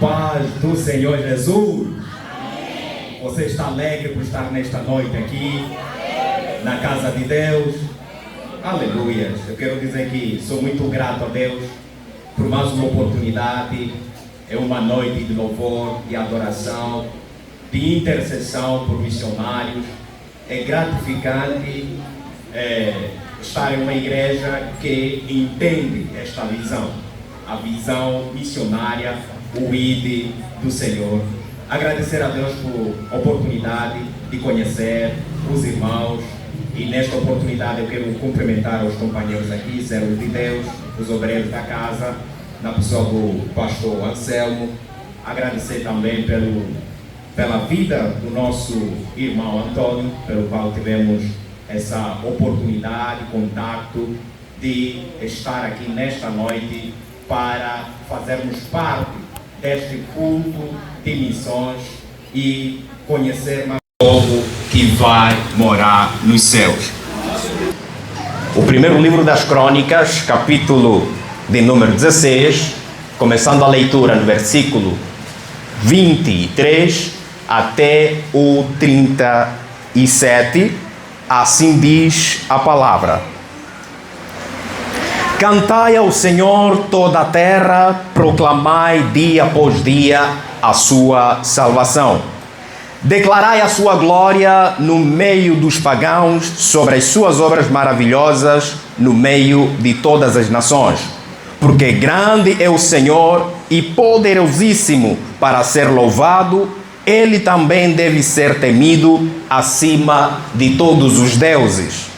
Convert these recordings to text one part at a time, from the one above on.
paz do Senhor Jesus. Você está alegre por estar nesta noite aqui, na casa de Deus? Aleluia! Eu quero dizer que sou muito grato a Deus por mais uma oportunidade. É uma noite de louvor, de adoração, de intercessão por missionários. É gratificante estar em uma igreja que entende esta visão, a visão missionária, o ID do Senhor. Agradecer a Deus por oportunidade de conhecer os irmãos, e nesta oportunidade eu quero cumprimentar os companheiros aqui, servos de Deus, os obreiros da casa, na pessoa do pastor Anselmo. Agradecer também pela vida do nosso irmão Antônio, pelo qual tivemos essa oportunidade, contato de estar aqui nesta noite para fazermos parte deste culto de missões e conhecer mais o povo que vai morar nos céus. O primeiro livro das Crônicas, capítulo de número 16, começando a leitura no versículo 23 até o 37, assim diz a palavra. Cantai ao Senhor toda a terra, proclamai dia após dia a sua salvação. Declarai a sua glória no meio dos pagãos, sobre as suas obras maravilhosas no meio de todas as nações. Porque grande é o Senhor e poderosíssimo para ser louvado, Ele também deve ser temido acima de todos os deuses.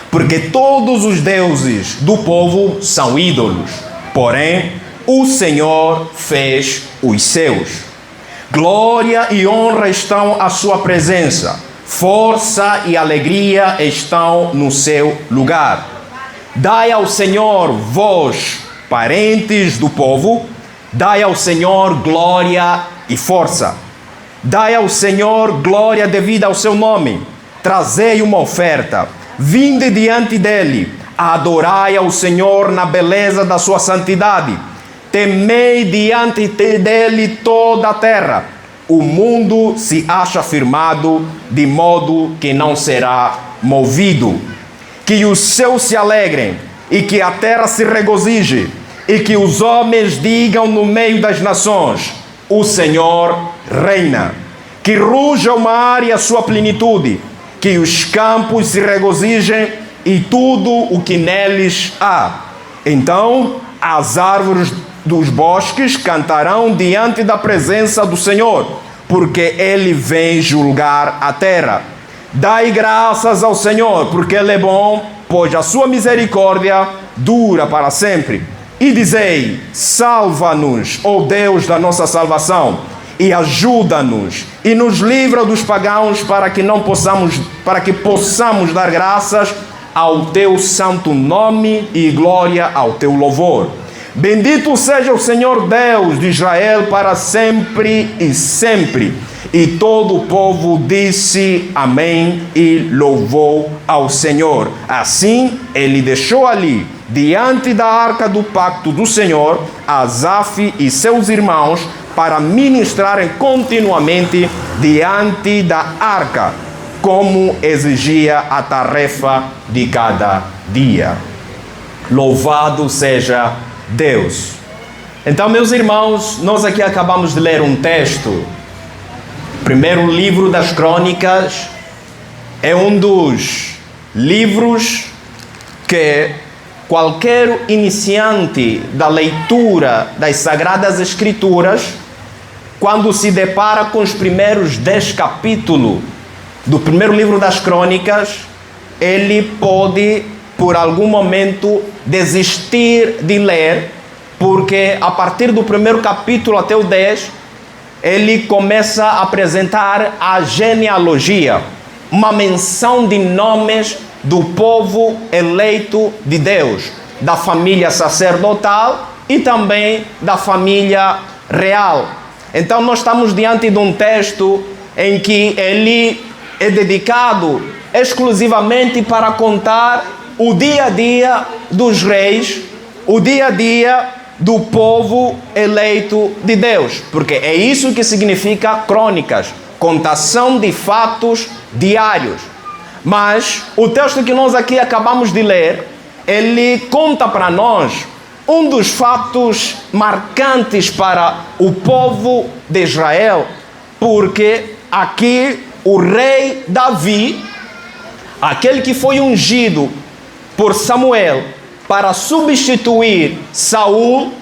Porque todos os deuses do povo são ídolos, porém o Senhor fez os seus. Glória e honra estão à sua presença, força e alegria estão no seu lugar. Dai ao Senhor, vós, parentes do povo, dai ao Senhor glória e força. Dai ao Senhor glória devida ao seu nome. Trazei uma oferta. Vinde diante dele, adorai ao Senhor na beleza da sua santidade. Temei diante dele toda a terra. O mundo se acha firmado, de modo que não será movido. Que os céus se alegrem, e que a terra se regozije, e que os homens digam no meio das nações: o Senhor reina. Que ruja o mar e a sua plenitude, que os campos se regozijem e tudo o que neles há. Então as árvores dos bosques cantarão diante da presença do Senhor, porque Ele vem julgar a terra. Dai graças ao Senhor, porque Ele é bom, pois a sua misericórdia dura para sempre. E dizei: salva-nos, ó Deus da nossa salvação, e ajuda-nos, e nos livra dos pagãos, para que possamos dar graças ao teu santo nome e glória ao teu louvor. Bendito seja o Senhor Deus de Israel para sempre e sempre. E todo o povo disse amém e louvou ao Senhor. Assim ele deixou ali, diante da arca do pacto do Senhor, Asaf e seus irmãos, para ministrarem continuamente diante da arca, como exigia a tarefa de cada dia. Louvado seja Deus. Então, meus irmãos, nós aqui acabamos de ler um texto. Primeiro livro das Crônicas é um dos livros que qualquer iniciante da leitura das Sagradas Escrituras, quando se depara com os primeiros 10 capítulos do primeiro livro das Crônicas, ele pode, por algum momento, desistir de ler, porque a partir do primeiro capítulo até o 10, ele começa a apresentar a genealogia, uma menção de nomes do povo eleito de Deus, da família sacerdotal e também da família real. Então nós estamos diante de um texto em que ele é dedicado exclusivamente para contar o dia a dia dos reis, o dia a dia do povo eleito de Deus, porque é isso que significa crônicas, contação de fatos diários. Mas o texto que nós aqui acabamos de ler, ele conta para nós um dos fatos marcantes para o povo de Israel, porque aqui o rei Davi, aquele que foi ungido por Samuel para substituir Saul,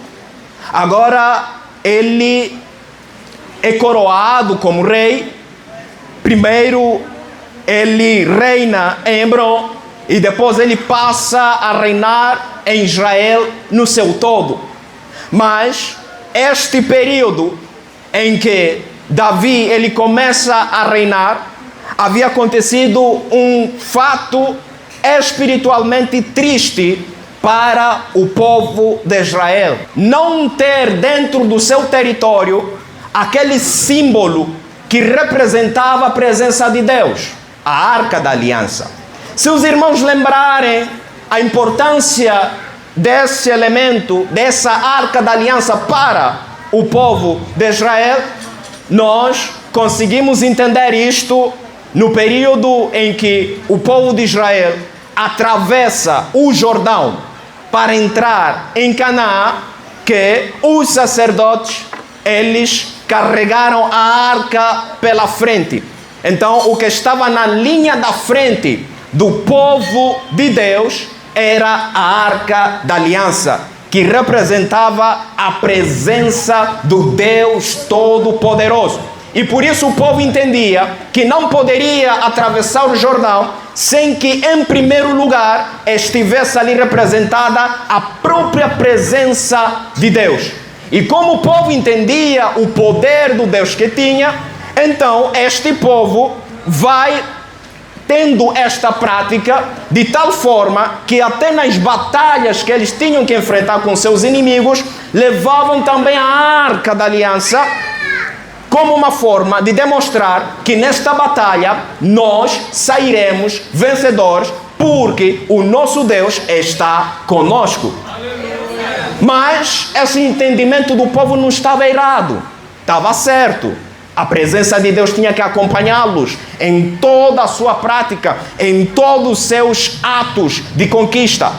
agora ele é coroado como rei. Primeiro ele reina em Hebrom e depois ele passa a reinar em Israel no seu todo. Mas este período em que Davi ele começa a reinar, havia acontecido um fato espiritualmente triste para o povo de Israel. Não ter dentro do seu território aquele símbolo que representava a presença de Deus, a Arca da Aliança. Se os irmãos lembrarem a importância desse elemento, dessa Arca da Aliança para o povo de Israel, nós conseguimos entender isto no período em que o povo de Israel atravessa o Jordão para entrar em Canaã, que os sacerdotes, eles carregaram a arca pela frente. Então, o que estava na linha da frente do povo de Deus era a Arca da Aliança, que representava a presença do Deus Todo-Poderoso. E por isso o povo entendia que não poderia atravessar o Jordão sem que, em primeiro lugar, estivesse ali representada a própria presença de Deus. E como o povo entendia o poder do Deus que tinha, então este povo vai tendo esta prática de tal forma que até nas batalhas que eles tinham que enfrentar com seus inimigos, levavam também a Arca da Aliança como uma forma de demonstrar que nesta batalha nós sairemos vencedores, porque o nosso Deus está conosco. Mas esse entendimento do povo não estava errado, estava certo. A presença de Deus tinha que acompanhá-los em toda a sua prática, em todos os seus atos de conquista.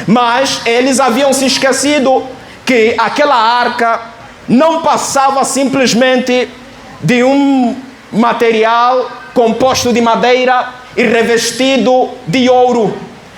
Mas eles haviam se esquecido que aquela arca não passava simplesmente de um material composto de madeira e revestido de ouro.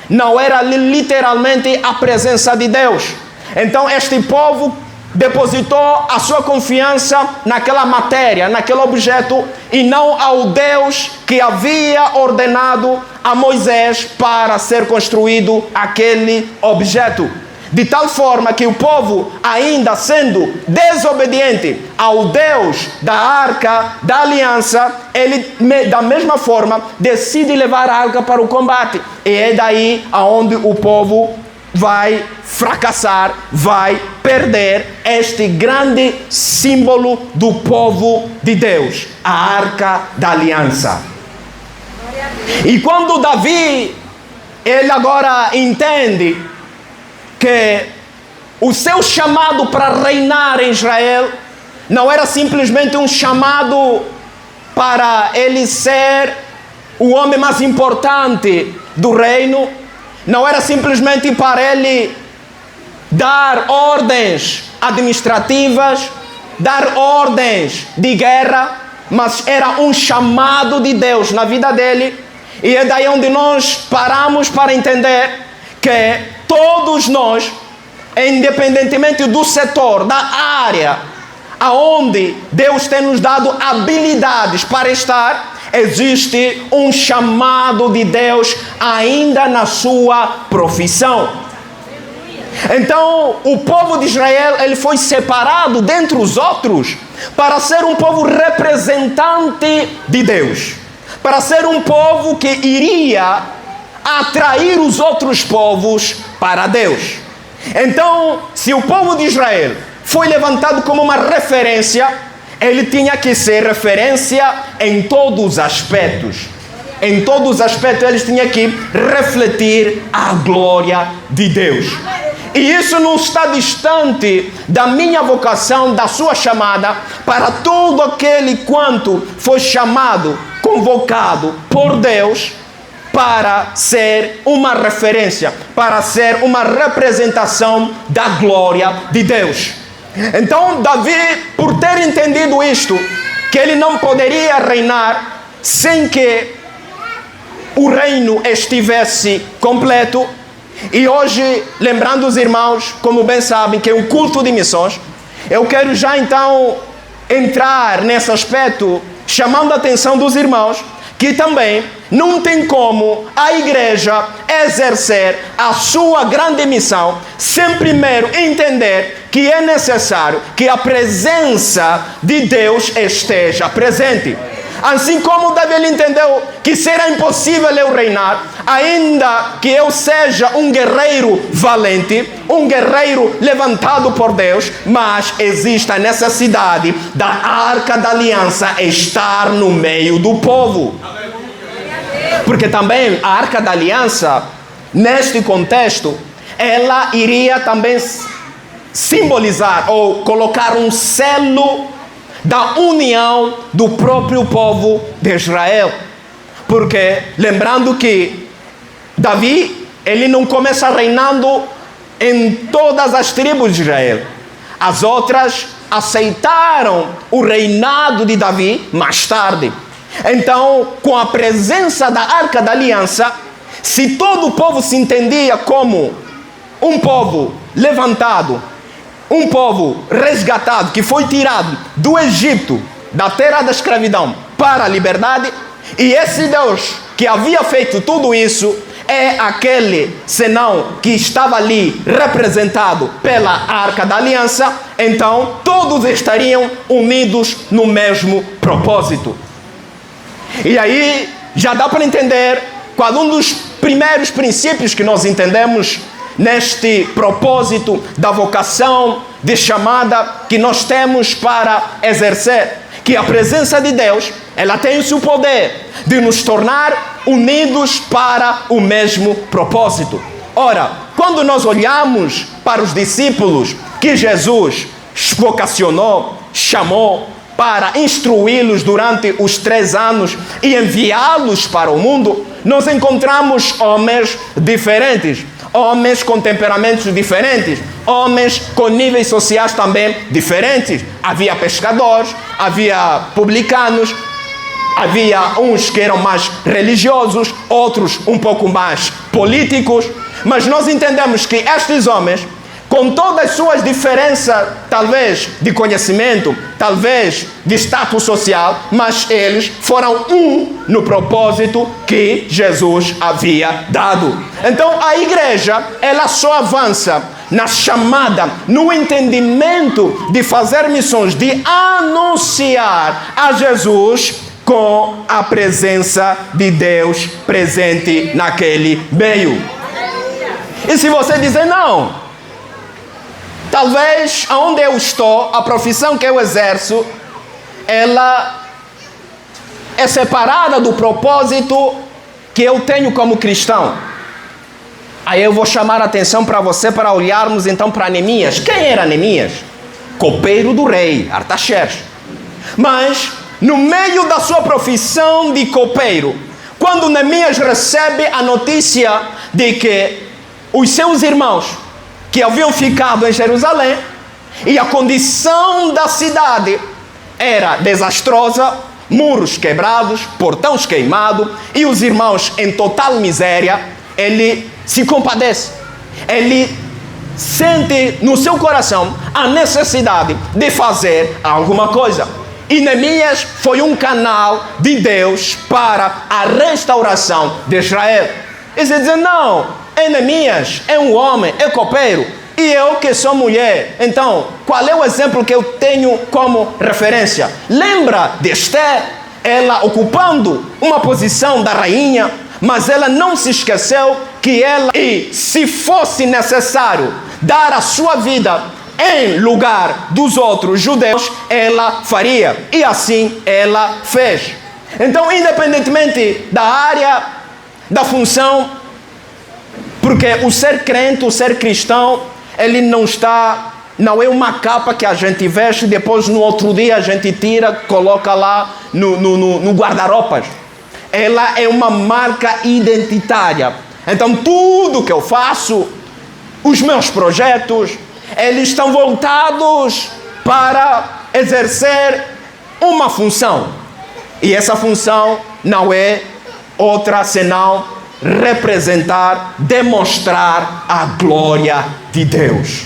Não era literalmente a presença de Deus. Então este povo depositou a sua confiança naquela matéria, naquele objeto, e não ao Deus que havia ordenado a Moisés para ser construído aquele objeto. De tal forma que o povo, ainda sendo desobediente ao Deus da Arca da Aliança, ele, da mesma forma, decide levar a arca para o combate. E é daí aonde o povo vai fracassar, vai perder este grande símbolo do povo de Deus, a Arca da Aliança. E quando Davi, ele agora entende que o seu chamado para reinar em Israel não era simplesmente um chamado para ele ser o homem mais importante do reino, não era simplesmente para ele dar ordens administrativas, dar ordens de guerra, mas era um chamado de Deus na vida dele. E é daí onde nós paramos para entender que todos nós, independentemente do setor, da área aonde Deus tem nos dado habilidades para estar, existe um chamado de Deus ainda na sua profissão. Então, o povo de Israel, ele foi separado dentre os outros para ser um povo representante de Deus, para ser um povo que iria atrair os outros povos para Deus. Então, se o povo de Israel foi levantado como uma referência, ele tinha que ser referência em todos os aspectos. Em todos os aspectos, eles tinham que refletir a glória de Deus. E isso não está distante da minha vocação, da sua chamada, para todo aquele quanto foi chamado, convocado por Deus para ser uma referência, para ser uma representação da glória de Deus. Então Davi, por ter entendido isto, que ele não poderia reinar sem que o reino estivesse completo, e hoje, lembrando os irmãos, como bem sabem, que é um culto de missões, eu quero já então entrar nesse aspecto, chamando a atenção dos irmãos, que também não tem como a igreja exercer a sua grande missão sem primeiro entender que é necessário que a presença de Deus esteja presente. Assim como Davi entendeu que será impossível eu reinar, ainda que eu seja um guerreiro valente, um guerreiro levantado por Deus, mas existe a necessidade da Arca da Aliança estar no meio do povo. Porque também a Arca da Aliança, neste contexto, ela iria também simbolizar ou colocar um selo da união do próprio povo de Israel. Porque, lembrando que Davi, ele não começa reinando em todas as tribos de Israel. As outras aceitaram o reinado de Davi mais tarde. Então, com a presença da Arca da Aliança, se todo o povo se entendia como um povo levantado, um povo resgatado, que foi tirado do Egito, da terra da escravidão, para a liberdade, e esse Deus que havia feito tudo isso é aquele, senão que estava ali representado pela Arca da Aliança, então todos estariam unidos no mesmo propósito. E aí já dá para entender qual um dos primeiros princípios que nós entendemos neste propósito da vocação, de chamada que nós temos para exercer, que a presença de Deus, ela tem o seu poder de nos tornar unidos para o mesmo propósito. Ora, quando nós olhamos para os discípulos que Jesus vocacionou, chamou para instruí-los durante os 3 anos e enviá-los para o mundo, nós encontramos homens diferentes, homens com temperamentos diferentes, homens com níveis sociais também diferentes. Havia pescadores, havia publicanos, havia uns que eram mais religiosos, outros um pouco mais políticos, mas nós entendemos que estes homens, com todas as suas diferenças, talvez de conhecimento, talvez de status social, mas eles foram um no propósito que Jesus havia dado. Então a igreja, ela só avança na chamada, no entendimento de fazer missões, de anunciar a Jesus com a presença de Deus presente naquele meio. E se você dizer não, talvez onde eu estou, a profissão que eu exerço, ela é separada do propósito que eu tenho como cristão. Aí eu vou chamar a atenção para você para olharmos então para Neemias. Quem era Neemias? Copeiro do rei Artaxerxes. Mas no meio da sua profissão de copeiro, quando Neemias recebe a notícia de que os seus irmãos que haviam ficado em Jerusalém, e a condição da cidade era desastrosa, muros quebrados, portões queimados, e os irmãos em total miséria, ele se compadece. Ele sente no seu coração a necessidade de fazer alguma coisa. E Neemias foi um canal de Deus para a restauração de Israel. E você diz, não, Neemias é um homem, é copeiro, e eu que sou mulher. Então, qual é o exemplo que eu tenho como referência? Lembra de Esther, ela ocupando uma posição da rainha, mas ela não se esqueceu que ela, e se fosse necessário dar a sua vida em lugar dos outros judeus, ela faria, e assim ela fez. Então, independentemente da área, da função, porque o ser crente, o ser cristão, ele não é uma capa que a gente veste e depois no outro dia a gente tira, coloca lá no guarda-roupas. Ela é uma marca identitária. Então tudo que eu faço, os meus projetos, eles estão voltados para exercer uma função. E essa função não é outra senão representar, demonstrar a glória de Deus.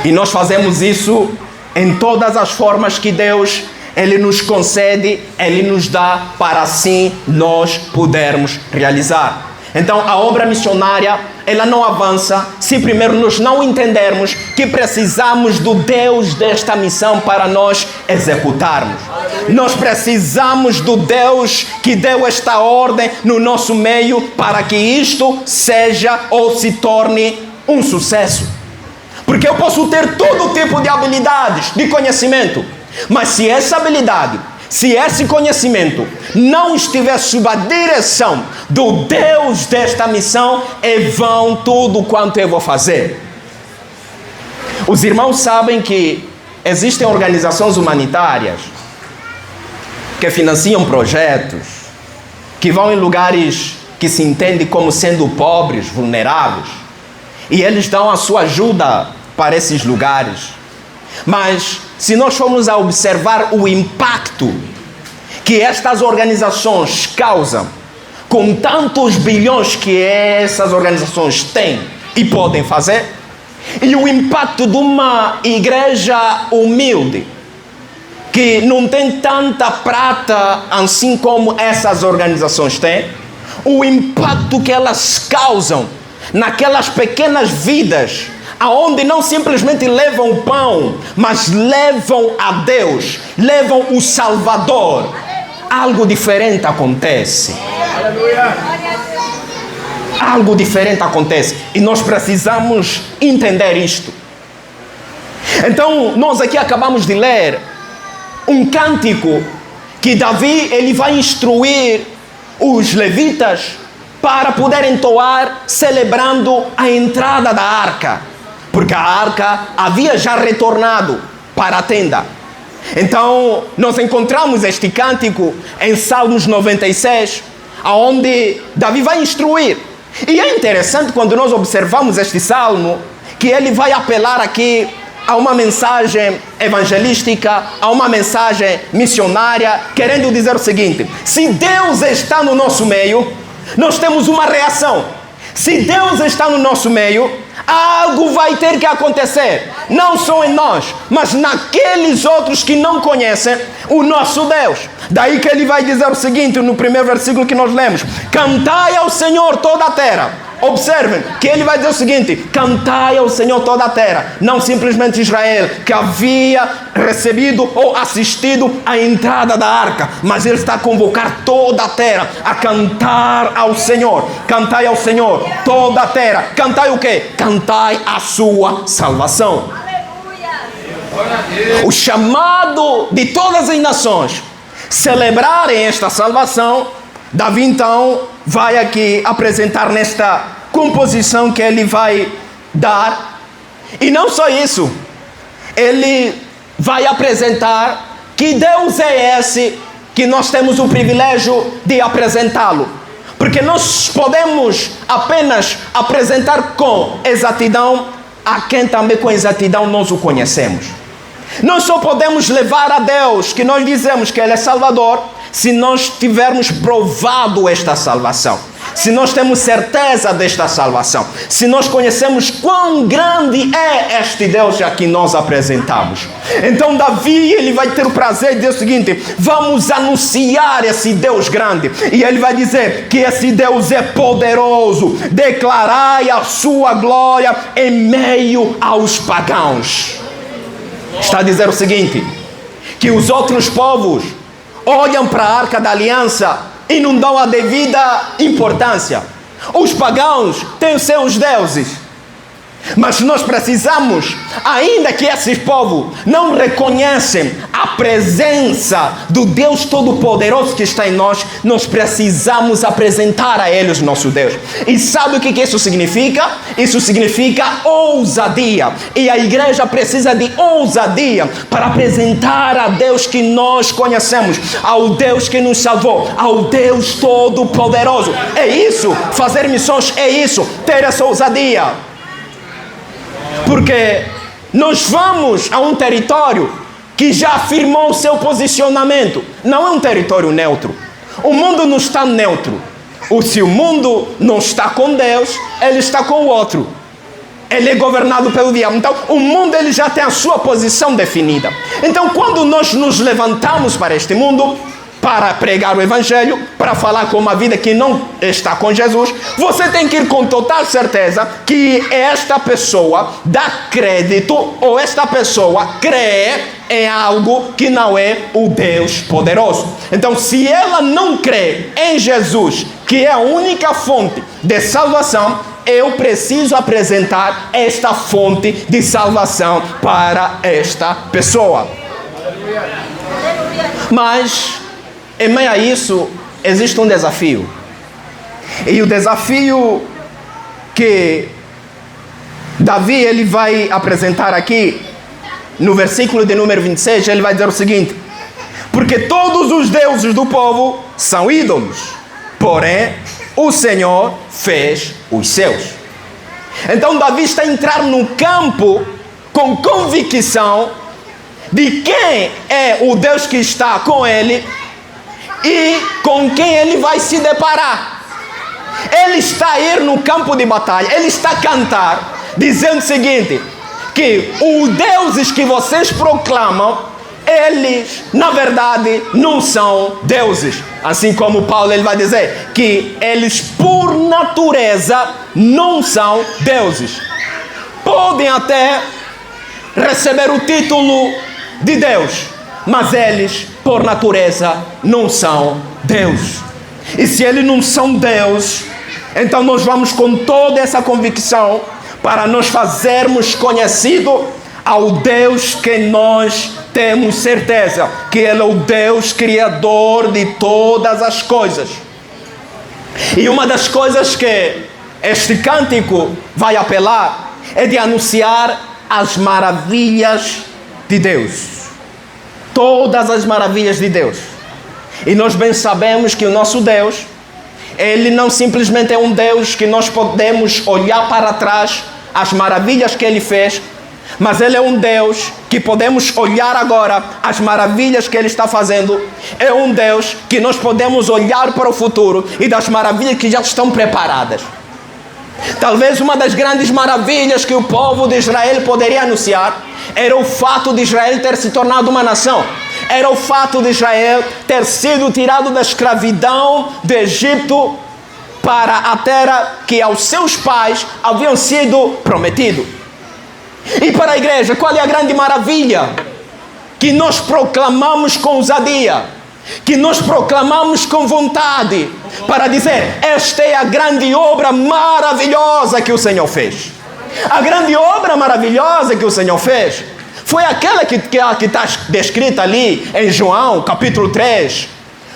E nós fazemos isso em todas as formas que Deus Ele nos concede, Ele nos dá para assim nós pudermos realizar. Então a obra missionária, ela não avança se primeiro nós não entendermos que precisamos do Deus desta missão para nós executarmos. Nós precisamos do Deus que deu esta ordem no nosso meio para que isto seja ou se torne um sucesso. Porque eu posso ter todo tipo de habilidades, de conhecimento, mas se essa habilidade, se esse conhecimento não estiver sob a direção do Deus desta missão, é vão tudo quanto eu vou fazer. Os irmãos sabem que existem organizações humanitárias que financiam projetos, que vão em lugares que se entendem como sendo pobres, vulneráveis, e eles dão a sua ajuda para esses lugares. Mas se nós formos a observar o impacto que estas organizações causam, com tantos bilhões que essas organizações têm e podem fazer, e o impacto de uma igreja humilde, que não tem tanta prata assim como essas organizações têm, o impacto que elas causam naquelas pequenas vidas, aonde não simplesmente levam o pão, mas levam a Deus, levam o Salvador. Algo diferente acontece. Algo diferente acontece. E nós precisamos entender isto. Então, nós aqui acabamos de ler um cântico que Davi ele vai instruir os levitas para poder entoar, celebrando a entrada da arca. Porque a arca havia já retornado para a tenda. Então, nós encontramos este cântico em Salmos 96, onde Davi vai instruir. E é interessante quando nós observamos este salmo, que ele vai apelar aqui a uma mensagem evangelística, a uma mensagem missionária, querendo dizer o seguinte: se Deus está no nosso meio, nós temos uma reação. Se Deus está no nosso meio, algo vai ter que acontecer, não só em nós, mas naqueles outros que não conhecem o nosso Deus. Daí que ele vai dizer o seguinte, no primeiro versículo que nós lemos: cantai ao Senhor toda a terra. Observem que ele vai dizer o seguinte: cantai ao Senhor toda a terra. Não simplesmente Israel, que havia recebido ou assistido à entrada da arca, mas ele está a convocar toda a terra a cantar ao Senhor. Cantai ao Senhor toda a terra. Cantai o quê? Cantai a sua salvação. O chamado de todas as nações celebrarem esta salvação, Davi então vai aqui apresentar nesta composição que ele vai dar. E não só isso, ele vai apresentar que Deus é esse que nós temos o privilégio de apresentá-lo. Porque nós podemos apenas apresentar com exatidão a quem também com exatidão nós o conhecemos. Nós só podemos levar a Deus, que nós dizemos que Ele é Salvador, se nós tivermos provado esta salvação, se nós temos certeza desta salvação, se nós conhecemos quão grande é este Deus a que nós apresentamos. Então Davi ele vai ter o prazer de dizer o seguinte: vamos anunciar esse Deus grande. E ele vai dizer que esse Deus é poderoso, declarai a sua glória em meio aos pagãos. Está a dizer o seguinte, que os outros povos olham para a Arca da Aliança e não dão a devida importância. Os pagãos têm os seus deuses, mas nós precisamos, ainda que esses povos não reconhecem a presença do Deus Todo-Poderoso que está em nós, nós precisamos apresentar a Ele o nosso Deus. E sabe o que isso significa? Isso significa ousadia. E a igreja precisa de ousadia para apresentar a Deus que nós conhecemos, ao Deus que nos salvou, ao Deus Todo-Poderoso. É isso, fazer missões é isso, ter essa ousadia. Porque nós vamos a um território que já afirmou o seu posicionamento. Não é um território neutro. O mundo não está neutro. Se o mundo não está com Deus, ele está com o outro. Ele é governado pelo diabo. Então, o mundo ele já tem a sua posição definida. Então, quando nós nos levantamos para este mundo, para pregar o Evangelho, para falar com uma vida que não está com Jesus, você tem que ir com total certeza que esta pessoa dá crédito ou esta pessoa crê em algo que não é o Deus poderoso. Então, se ela não crê em Jesus, que é a única fonte de salvação, eu preciso apresentar esta fonte de salvação para esta pessoa. Mas em meio a isso, existe um desafio. E o desafio que Davi ele vai apresentar aqui, no versículo de número 26, ele vai dizer o seguinte: porque todos os deuses do povo são ídolos, porém o Senhor fez os seus. Então Davi está entrando num campo com convicção de quem é o Deus que está com ele e com quem ele vai se deparar. Ele está a ir no campo de batalha, ele está a cantar, dizendo o seguinte: que os deuses que vocês proclamam, eles, na verdade, não são deuses. Assim como Paulo ele vai dizer que eles, por natureza, não são deuses. Podem até receber o título de Deus, mas eles, por natureza, não são Deus. E se eles não são Deus, então nós vamos com toda essa convicção para nós fazermos conhecido ao Deus que nós temos certeza que Ele é o Deus criador de todas as coisas. E uma das coisas que este cântico vai apelar é de anunciar as maravilhas de Deus. Todas as maravilhas de Deus. E nós bem sabemos que o nosso Deus, Ele não simplesmente é um Deus que nós podemos olhar para trás as maravilhas que Ele fez, mas Ele é um Deus que podemos olhar agora as maravilhas que Ele está fazendo. É um Deus que nós podemos olhar para o futuro e das maravilhas que já estão preparadas. Talvez uma das grandes maravilhas que o povo de Israel poderia anunciar era o fato de Israel ter se tornado uma nação. Era o fato de Israel ter sido tirado da escravidão do Egito para a terra que aos seus pais haviam sido prometido. E para a igreja, qual é a grande maravilha? Que nós proclamamos com ousadia, que nós proclamamos com vontade, para dizer: esta é a grande obra maravilhosa que o Senhor fez. A grande obra maravilhosa que o Senhor fez foi aquela que está descrita ali em João, capítulo 3,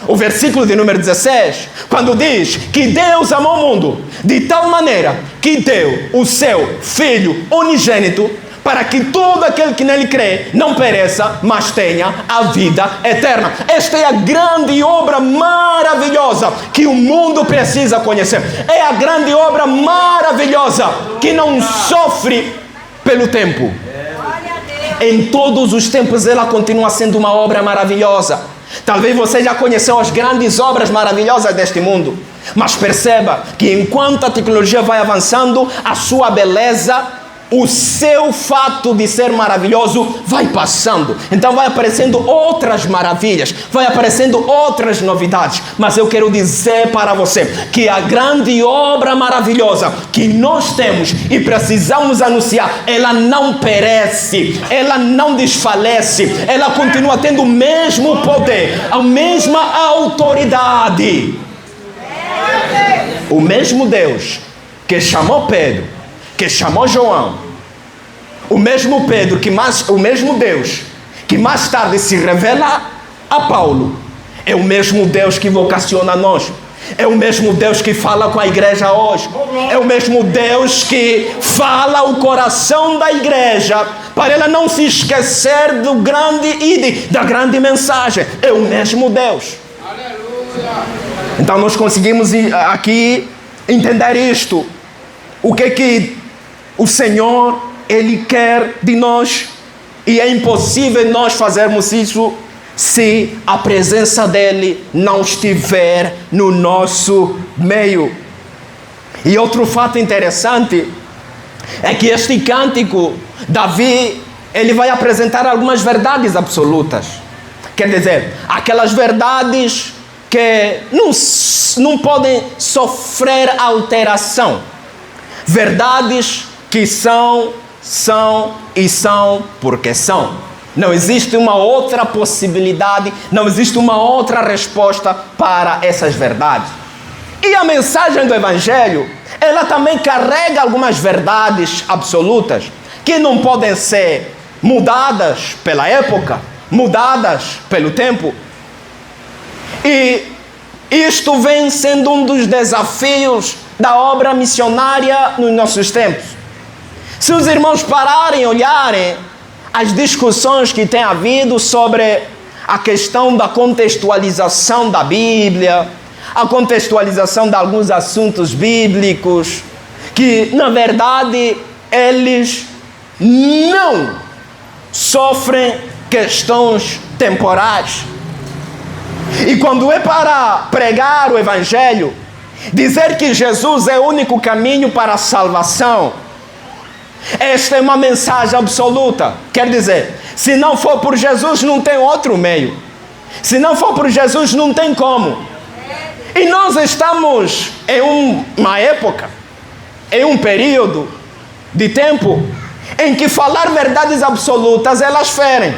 o versículo de número 16, quando diz que Deus amou o mundo de tal maneira que deu o seu Filho unigênito, para que todo aquele que nele crê não pereça, mas tenha a vida eterna. Esta é a grande obra maravilhosa que o mundo precisa conhecer. É a grande obra maravilhosa que não sofre pelo tempo. Em todos os tempos ela continua sendo uma obra maravilhosa. Talvez você já conheceu as grandes obras maravilhosas deste mundo, mas perceba que enquanto a tecnologia vai avançando, a sua beleza, o seu fato de ser maravilhoso vai passando. Então vai aparecendo outras maravilhas, vai aparecendo outras novidades. Mas eu quero dizer para você que a grande obra maravilhosa que nós temos e precisamos anunciar, ela não perece, ela não desfalece, ela continua tendo o mesmo poder, a mesma autoridade. O mesmo Deus que chamou Pedro, que chamou João, o mesmo Pedro, o mesmo Deus que mais tarde se revela a Paulo, é o mesmo Deus que vocaciona nós. É o mesmo Deus que fala com a igreja hoje. É o mesmo Deus que fala o coração da igreja para ela não se esquecer do grande ide, da grande mensagem. É o mesmo Deus. Então nós conseguimos aqui entender isto. O que o Senhor, Ele quer de nós. E é impossível nós fazermos isso se a presença dEle não estiver no nosso meio. E outro fato interessante é que este cântico, Davi, ele vai apresentar algumas verdades absolutas. Quer dizer, aquelas verdades que não podem sofrer alteração. Verdades que são e são porque são. Não existe uma outra possibilidade, não existe uma outra resposta para essas verdades. E a mensagem do Evangelho, ela também carrega algumas verdades absolutas que não podem ser mudadas pela época, mudadas pelo tempo. E isto vem sendo um dos desafios da obra missionária nos nossos tempos. Se os irmãos pararem e olharem as discussões que tem havido sobre a questão da contextualização da Bíblia, a contextualização de alguns assuntos bíblicos, que na verdade eles não sofrem questões temporais. E quando é para pregar o Evangelho, dizer que Jesus é o único caminho para a salvação, esta é uma mensagem absoluta. Quer dizer, se não for por Jesus, não tem outro meio. Se não for por Jesus, não tem como. E nós estamos em uma época, em um período de tempo, em que falar verdades absolutas, elas ferem.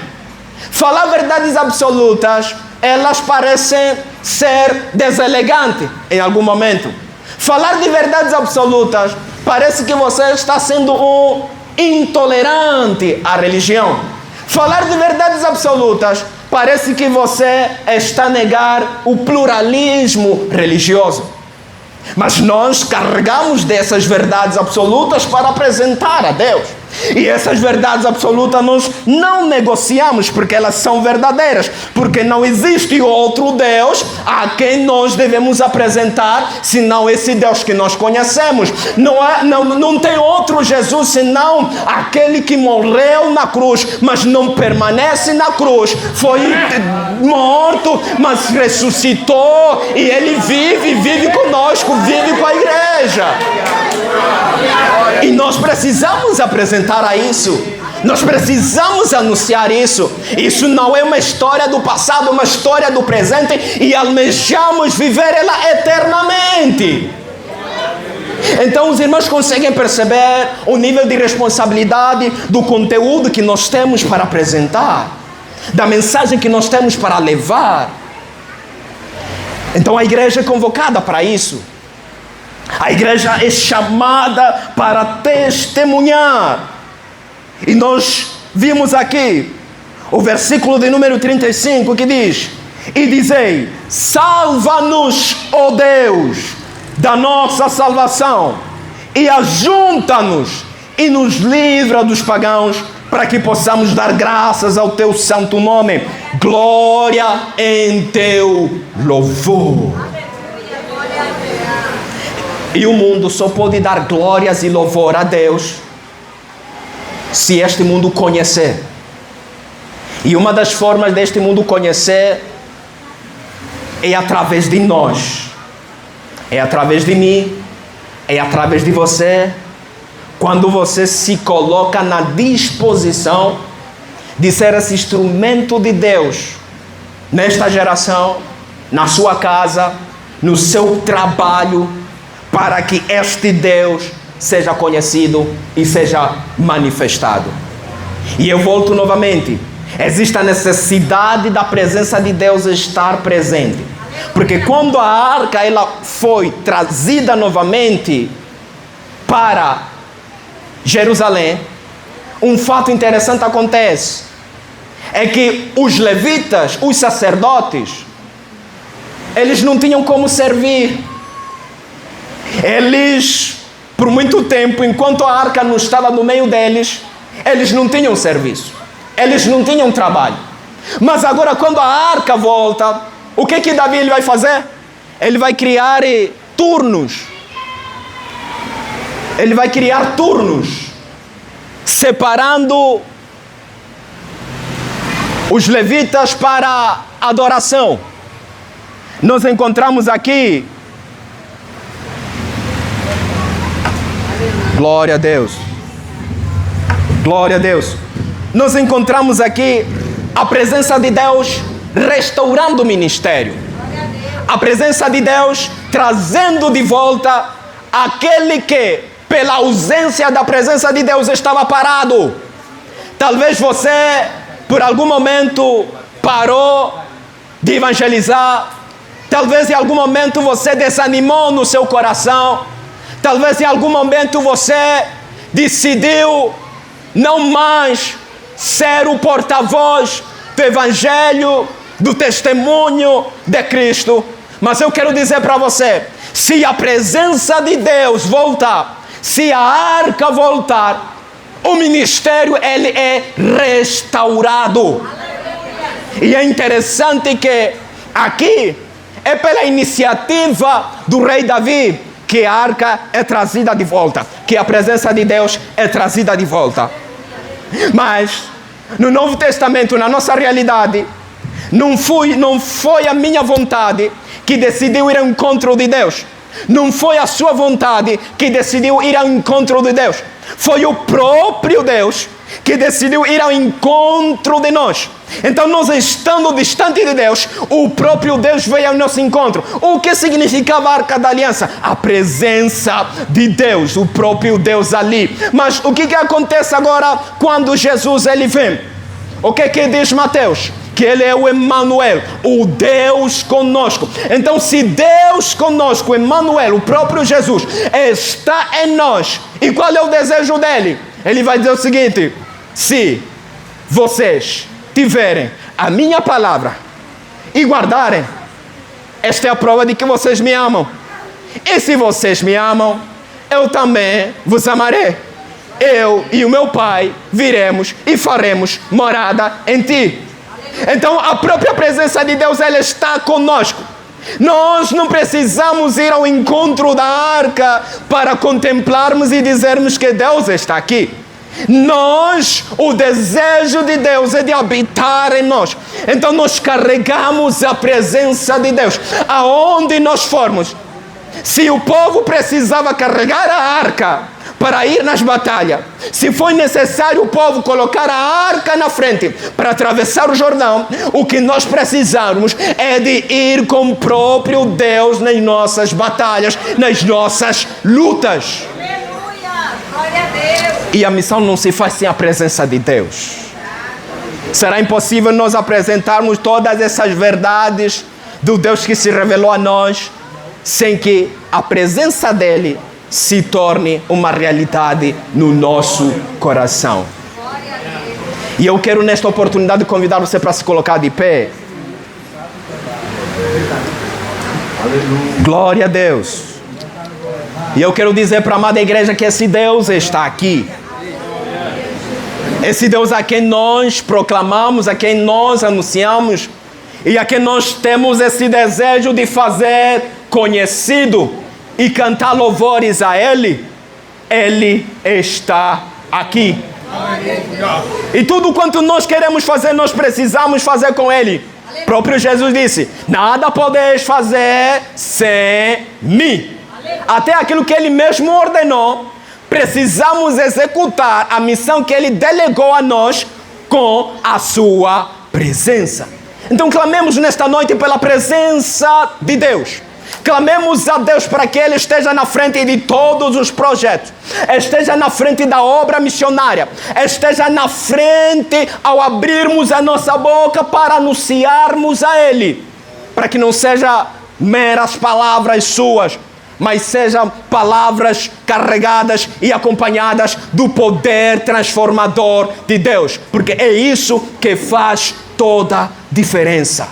Falar verdades absolutas, elas parecem ser deselegante em algum momento. Falar de verdades absolutas, parece que você está sendo um intolerante à religião. Falar de verdades absolutas, parece que você está a negar o pluralismo religioso. Mas nós carregamos dessas verdades absolutas para apresentar a Deus. E essas verdades absolutas nós não negociamos, porque elas são verdadeiras. Porque não existe outro Deus a quem nós devemos apresentar, senão esse Deus que nós conhecemos. Não tem outro Jesus senão aquele que morreu na cruz, mas não permanece na cruz. Foi morto, mas ressuscitou. E Ele vive conosco, vive com a igreja. E nós precisamos apresentar a isso. Nós precisamos anunciar isso. Isso não é uma história do passado, é uma história do presente, e almejamos viver ela eternamente. Então os irmãos conseguem perceber o nível de responsabilidade do conteúdo que nós temos para apresentar, da mensagem que nós temos para levar. Então a igreja é convocada para isso. A igreja é chamada para testemunhar. E nós vimos aqui o versículo de número 35 que diz: e dizei, salva-nos, ó Deus, da nossa salvação, e ajunta-nos e nos livra dos pagãos, para que possamos dar graças ao teu santo nome. Glória em teu louvor. E o mundo só pode dar glórias e louvor a Deus se este mundo conhecer. E uma das formas deste mundo conhecer é através de nós. É através de mim, é através de você. Quando você se coloca na disposição de ser esse instrumento de Deus nesta geração, na sua casa, no seu trabalho, para que este Deus seja conhecido e seja manifestado. E eu volto novamente. Existe a necessidade da presença de Deus estar presente. Porque quando a arca ela foi trazida novamente para Jerusalém, um fato interessante acontece. é que os levitas, os sacerdotes, eles não tinham como servir. Eles, por muito tempo, enquanto a arca não estava no meio deles, eles não tinham serviço. Eles não tinham trabalho. Mas agora, quando a arca volta, o que Davi ele vai fazer? Ele vai criar turnos. Ele vai criar turnos, separando os levitas para adoração. Nós encontramos aqui, glória a Deus, glória a Deus. Nós encontramos aqui a presença de Deus restaurando o ministério. A presença de Deus trazendo de volta aquele que, pela ausência da presença de Deus, estava parado. Talvez você, por algum momento, parou de evangelizar. Talvez em algum momento você desanimou no seu coração. Talvez em algum momento você decidiu não mais ser o porta-voz do Evangelho, do testemunho de Cristo. Mas eu quero dizer para você, se a presença de Deus voltar, se a arca voltar, o ministério ele é restaurado. E é interessante que aqui é pela iniciativa do rei Davi que a arca é trazida de volta, que a presença de Deus é trazida de volta. Mas no Novo Testamento, na nossa realidade, não foi a minha vontade que decidiu ir ao encontro de Deus. Não foi a sua vontade que decidiu ir ao encontro de Deus. Foi o próprio Deus que decidiu ir ao encontro de nós. Então, nós estando distante de Deus, o próprio Deus veio ao nosso encontro. O que significava a Arca da Aliança? A presença de Deus, o próprio Deus ali. Mas o que acontece agora quando Jesus ele vem? O que diz Mateus? Que ele é o Emmanuel, o Deus conosco. Então, se Deus conosco, Emmanuel, o próprio Jesus, está em nós, e qual é o desejo dele? Ele vai dizer o seguinte: se vocês tiverem a minha palavra e guardarem, esta é a prova de que vocês me amam. E se vocês me amam, eu também vos amarei. Eu e o meu Pai viremos e faremos morada em ti. Então, a própria presença de Deus, ela está conosco. Nós não precisamos ir ao encontro da arca para contemplarmos e dizermos que Deus está aqui. O desejo de Deus é de habitar em nós. Então, nós carregamos a presença de Deus aonde nós formos. Se o povo precisava carregar a arca para ir nas batalhas, se foi necessário o povo colocar a arca na frente para atravessar o Jordão, o que nós precisamos é de ir com o próprio Deus nas nossas batalhas, nas nossas lutas. Aleluia! Glória a Deus! E a missão não se faz sem a presença de Deus. Será impossível nós apresentarmos todas essas verdades do Deus que se revelou a nós sem que a presença dele se torne uma realidade no nosso coração. E eu quero nesta oportunidade convidar você para se colocar de pé. Glória a Deus. E eu quero dizer para a amada igreja que esse Deus está aqui. Esse Deus a quem nós proclamamos, a quem nós anunciamos e a quem nós temos esse desejo de fazer conhecido e cantar louvores a Ele, Ele está aqui. E tudo quanto nós queremos fazer, nós precisamos fazer com Ele. O próprio Jesus disse: nada podeis fazer sem mim. Até aquilo que Ele mesmo ordenou, precisamos executar a missão que Ele delegou a nós com a sua presença. Então clamemos nesta noite pela presença de Deus. Clamemos a Deus para que Ele esteja na frente de todos os projetos, esteja na frente da obra missionária, esteja na frente ao abrirmos a nossa boca para anunciarmos a Ele, para que não seja meras palavras suas, mas sejam palavras carregadas e acompanhadas do poder transformador de Deus, porque é isso que faz toda a diferença.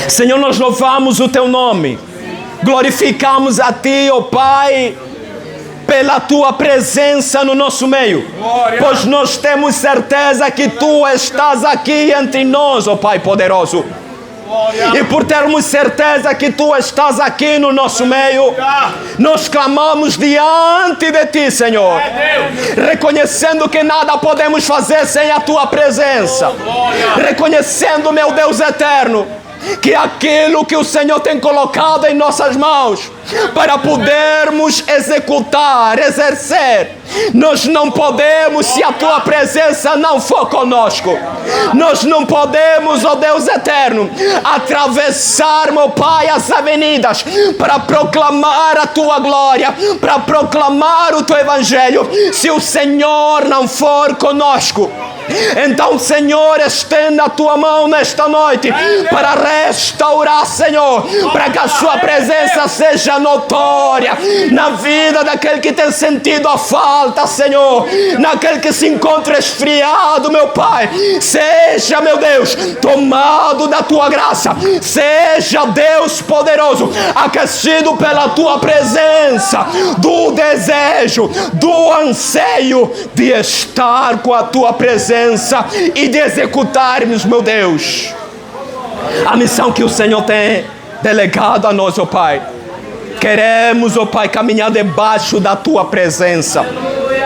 Senhor, nós louvamos o Teu nome, glorificamos a Ti, ó Pai, pela Tua presença no nosso meio, pois nós temos certeza que Tu estás aqui entre nós, ó Pai poderoso. E por termos certeza que Tu estás aqui no nosso meio, nós clamamos diante de Ti, Senhor, reconhecendo que nada podemos fazer sem a Tua presença, reconhecendo, meu Deus eterno, que aquilo que o Senhor tem colocado em nossas mãos para podermos executar, exercer, nós não podemos se a Tua presença não for conosco. Nós não podemos, ó Deus eterno, atravessar, meu Pai, as avenidas para proclamar a Tua glória, para proclamar o Teu Evangelho, se o Senhor não for conosco. Então, Senhor, estenda a Tua mão nesta noite para restaurar, Senhor, para que a Sua presença seja notória na vida daquele que tem sentido a falta, Senhor, naquele que se encontra esfriado, meu Pai. Seja, meu Deus, tomado da Tua graça, seja, Deus poderoso, aquecido pela Tua presença, do desejo, do anseio de estar com a Tua presença e de executarmos, meu Deus, a missão que o Senhor tem delegado a nós, ó Pai. Queremos, ó Pai, caminhar debaixo da Tua presença.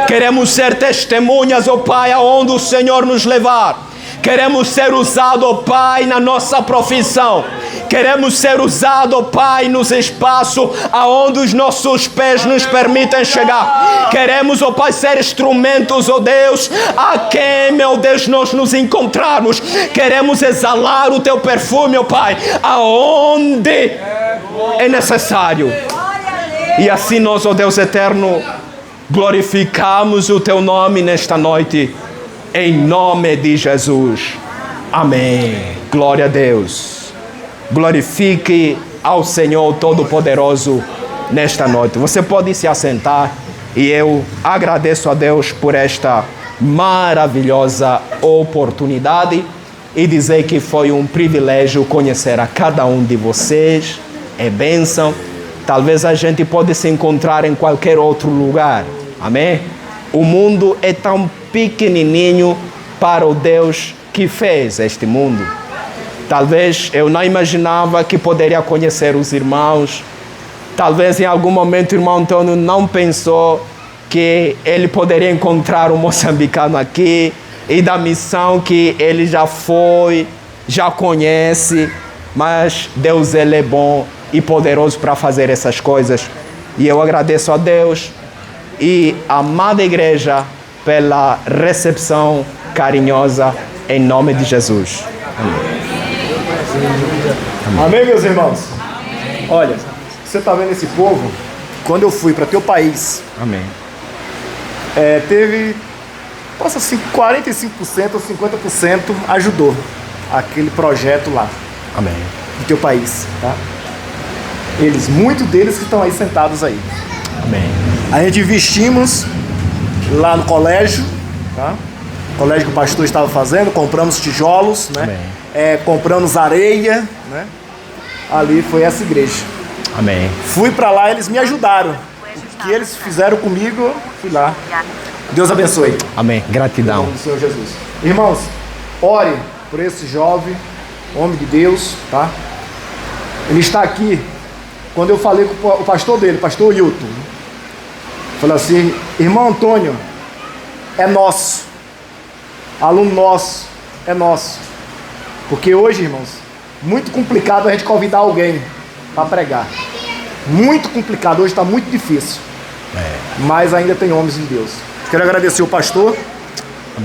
Queremos ser testemunhas, ó Pai, aonde o Senhor nos levar. Queremos ser usados, ó Pai, na nossa profissão. Queremos ser usados, ó Pai, nos espaços aonde os nossos pés nos permitem chegar. Queremos, ó Pai, ser instrumentos, ó Deus, a quem, meu Deus, nós nos encontrarmos. Queremos exalar o Teu perfume, ó Pai, aonde é necessário. E assim nós, ó Deus eterno, glorificamos o Teu nome nesta noite, em nome de Jesus. Amém. Glória a Deus. Glorifique ao Senhor Todo-Poderoso nesta noite. Você pode se assentar e eu agradeço a Deus por esta maravilhosa oportunidade e dizer que foi um privilégio conhecer a cada um de vocês. É bênção. Talvez a gente pode se encontrar em qualquer outro lugar. Amém? O mundo é tão pequenininho para o Deus que fez este mundo. Talvez eu não imaginava que poderia conhecer os irmãos. Talvez em algum momento o irmão Antônio não pensou que ele poderia encontrar um moçambicano aqui e da missão que ele já foi, já conhece. Mas Deus, Ele é bom e poderoso para fazer essas coisas. E eu agradeço a Deus e a amada igreja pela recepção carinhosa em nome de Jesus. Amém. Amém, meus irmãos? Amém. Olha, você está vendo esse povo? Quando eu fui para teu país, Amém. Teve, posso assim, 45% ou 50% ajudou aquele projeto lá. Amém. Do teu país, tá? Muitos deles que estão aí sentados aí. Amém. A gente investimos lá no colégio, tá? O colégio que o pastor estava fazendo, compramos tijolos, né? Amém. Compramos areia, né? Ali foi essa igreja. Amém. Fui para lá, eles me ajudaram. O que eles fizeram comigo, eu fui lá. Deus abençoe. Amém. Gratidão. Em nome do Senhor Jesus. Irmãos, ore por esse jovem, homem de Deus, tá? Ele está aqui. Quando eu falei com o pastor dele, pastor Hilton, falei assim: irmão Antônio, é nosso. Aluno nosso, é nosso. Porque hoje, irmãos, muito complicado a gente convidar alguém para pregar. Muito complicado, hoje está muito difícil. Mas ainda tem homens de Deus. Quero agradecer o pastor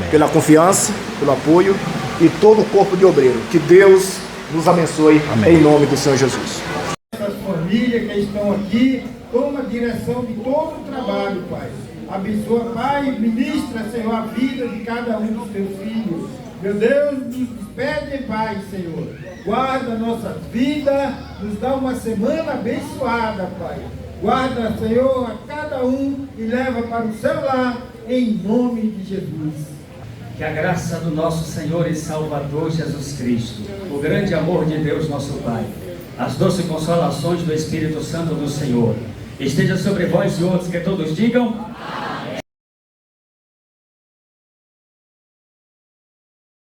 pela confiança, pelo apoio e todo o corpo de obreiro. Que Deus nos abençoe. Amém. Em nome do Senhor Jesus. Essas famílias que estão aqui, toma a direção de todo o trabalho, Pai. Abençoa, Pai, ministra, Senhor, a vida de cada um dos teus filhos. Meu Deus, nos despede em paz, Senhor. Guarda a nossa vida, nos dá uma semana abençoada, Pai. Guarda, Senhor, a cada um e leva para o seu lar, em nome de Jesus. Que a graça do nosso Senhor e Salvador Jesus Cristo, o grande amor de Deus nosso Pai, as doces consolações do Espírito Santo do Senhor, esteja sobre vós e outros, que todos digam...